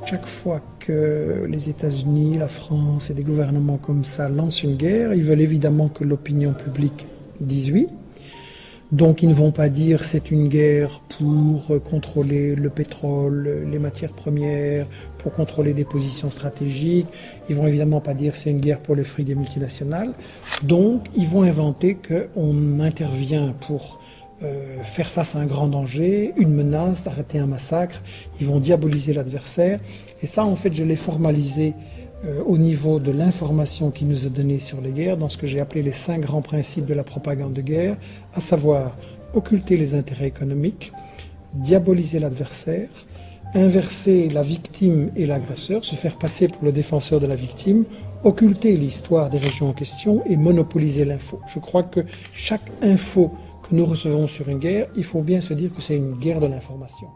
Chaque fois que les États-Unis, la France et des gouvernements comme ça lancent une guerre, ils veulent évidemment que l'opinion publique dise oui. Donc ils ne vont pas dire c'est une guerre pour contrôler le pétrole, les matières premières, pour contrôler des positions stratégiques. Ils vont évidemment pas dire c'est une guerre pour le fruit des multinationales. Donc ils vont inventer qu'on intervient pour faire face à un grand danger, une menace, arrêter un massacre. Ils vont diaboliser l'adversaire. Et ça, en fait, je l'ai formalisé au niveau de l'information qui nous est donnée sur les guerres, dans ce que j'ai appelé les 5 grands principes de la propagande de guerre, à savoir occulter les intérêts économiques, diaboliser l'adversaire, inverser la victime et l'agresseur, se faire passer pour le défenseur de la victime, occulter l'histoire des régions en question et monopoliser l'info. Je crois que chaque info que nous recevons sur une guerre, il faut bien se dire que c'est une guerre de l'information.